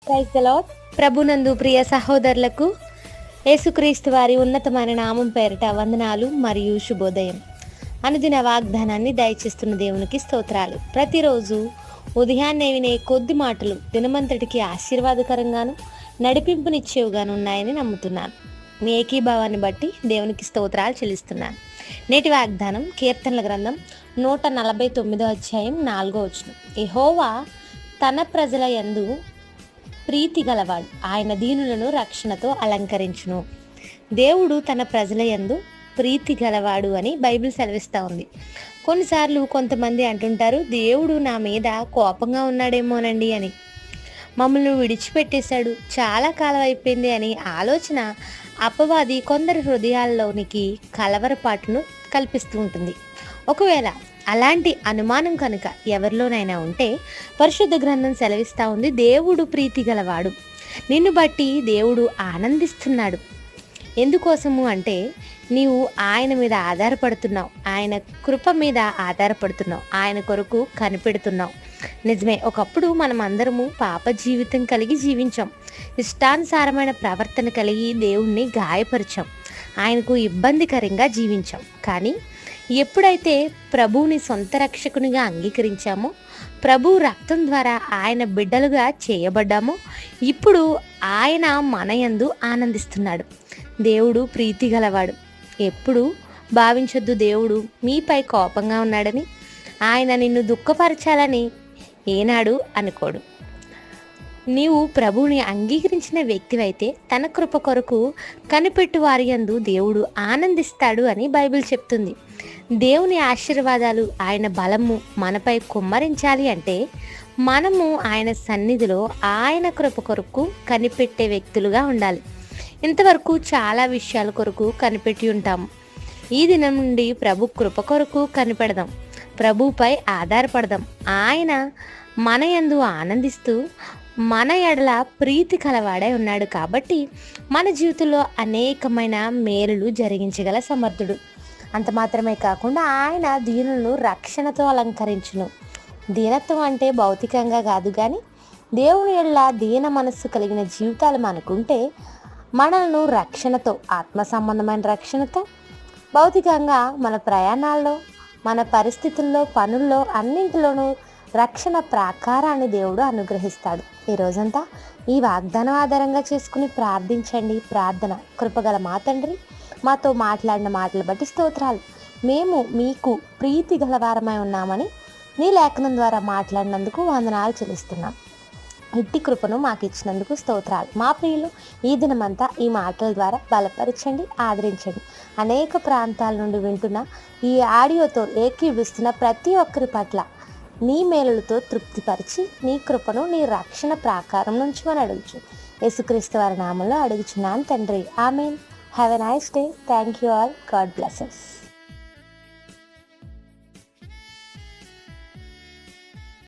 Praise the lord. ప్రభునందు ప్రియ సహోదరులకు యేసుక్రీస్తు వారి ఉన్నతమైన నామం పేరిట వందనాలు మరియు శుభోదయం. అనుదిన వాగ్దానాన్ని దయచేస్తున్న దేవునికి స్తోత్రాలు. ప్రతిరోజు ఉదయాన్నే వినే కొద్ది మాటలు దినమంతటికి ఆశీర్వాదకరంగాను నడిపింపునిచ్చేవిగాను ఉన్నాయని నమ్ముతున్నాను. మీ ఏకీభావాన్ని బట్టి దేవునికి స్తోత్రాలు చెల్లిస్తున్నాను. నేటి వాగ్దానం కీర్తనల గ్రంథం 149 అధ్యాయం 4వ వచనం. యెహోవా తన ప్రజల యందు ప్రీతి గలవాడు, ఆయన దీనులను రక్షణతో అలంకరించును. దేవుడు తన ప్రజల యందు ప్రీతి గలవాడు అని బైబిల్ సెలవిస్తూ ఉంది. కొన్నిసార్లు కొంతమంది అంటుంటారు, దేవుడు నా మీద కోపంగా ఉన్నాడేమోనండి అని, మమ్మల్ని విడిచిపెట్టేశాడు, చాలా కాలం అయిపోయింది అని ఆలోచన అపవాది కొందరి హృదయాల్లోనికి కలవరపాటును కల్పిస్తూ ఉంటుంది. ఒకవేళ అలాంటి అనుమానం కనుక ఎవరిలోనైనా ఉంటే పరిశుద్ధ గ్రంథం సెలవిస్తూ ఉంది, దేవుడు ప్రీతి గలవాడు, నిన్ను బట్టి దేవుడు ఆనందిస్తున్నాడు. ఎందుకోసము అంటే నీవు ఆయన మీద ఆధారపడుతున్నావు, ఆయన కృప మీద ఆధారపడుతున్నావు, ఆయన కొరకు కనిపెడుతున్నావు. నిజమే, ఒకప్పుడు మనం అందరము పాప జీవితం కలిగి జీవించాం, ఇష్టానుసారమైన ప్రవర్తన కలిగి దేవుణ్ణి గాయపరిచాం, ఆయనకు ఇబ్బందికరంగా జీవించాం. కానీ ఎప్పుడైతే ప్రభువుని సొంత రక్షకునిగా అంగీకరించామో, ప్రభు రక్తం ద్వారా ఆయన బిడ్డలుగా చేయబడ్డామో, ఇప్పుడు ఆయన మన యందు ఆనందిస్తున్నాడు. దేవుడు ప్రీతి గలవాడు. ఎప్పుడు భావించొద్దు దేవుడు మీపై కోపంగా ఉన్నాడని, ఆయన నిన్ను దుఃఖపరచాలని ఏనాడు అనుకోడు. నీవు ప్రభువుని అంగీకరించిన వ్యక్తివైతే తన కృప కొరకు కనిపెట్టు వారి యందు దేవుడు ఆనందిస్తాడు అని బైబిల్ చెప్తుంది. దేవుని ఆశీర్వాదాలు, ఆయన బలము మనపై కుమ్మరించాలి అంటే మనము ఆయన సన్నిధిలో ఆయన కృప కొరకు కనిపెట్టే వ్యక్తులుగా ఉండాలి. ఇంతవరకు చాలా విషయాల కొరకు కనిపెట్టి ఉంటాము. ఈ దినం నుండి ప్రభు కృప కొరకు కనిపెడదాం, ప్రభుపై ఆధారపడదాం. ఆయన మన యందు ఆనందిస్తూ మన ఎడల ప్రీతి కలవాడై ఉన్నాడు కాబట్టి మన జీవితంలో అనేకమైన మేలులు జరిగించగల సమర్థుడు. అంత మాత్రమే కాకుండా ఆయన దీనులను రక్షణతో అలంకరించును. దీనత్వం అంటే భౌతికంగా కాదు, కానీ దేవుని ఎడల దీన మనస్సు కలిగిన జీవితాలు మనకుంటే మనల్ని రక్షణతో, ఆత్మ సంబంధమైన రక్షణతో, భౌతికంగా మన ప్రయాణాల్లో, మన పరిస్థితుల్లో, పనుల్లో అన్నింటిలోనూ రక్షణ ప్రాకారాన్ని దేవుడు అనుగ్రహిస్తాడు. ఈ రోజంతా ఈ వాగ్దానం ఆధారంగా చేసుకుని ప్రార్థించండి. ప్రార్థన: కృపగల మా తండ్రి, మాతో మాట్లాడిన మాటలు బట్టి స్తోత్రాలు. మేము మీకు ప్రీతి గలవారమై ఉన్నామని నీ లేఖనం ద్వారా మాట్లాడినందుకు వందనాలు చెల్లిస్తున్నాం. ఇట్టి కృపను మాకు ఇచ్చినందుకు స్తోత్రాలు. మా ప్రియులు ఈ దినమంతా ఈ మాటల ద్వారా బలపరచండి, ఆదరించండి. అనేక ప్రాంతాల నుండి వింటున్న ఈ ఆడియోతో ఏకీవిస్తున్న ప్రతి ఒక్కరి పట్ల నీ మేలులతో తృప్తిపరిచి నీ కృపను, నీ రక్షణ ప్రాకారం నుంచి మనం అడుగుచు యేసుక్రీస్తు వారి నామంలో అడుగుచున్నాను తండ్రి, amen. Have a nice day. Thank you all. God bless us.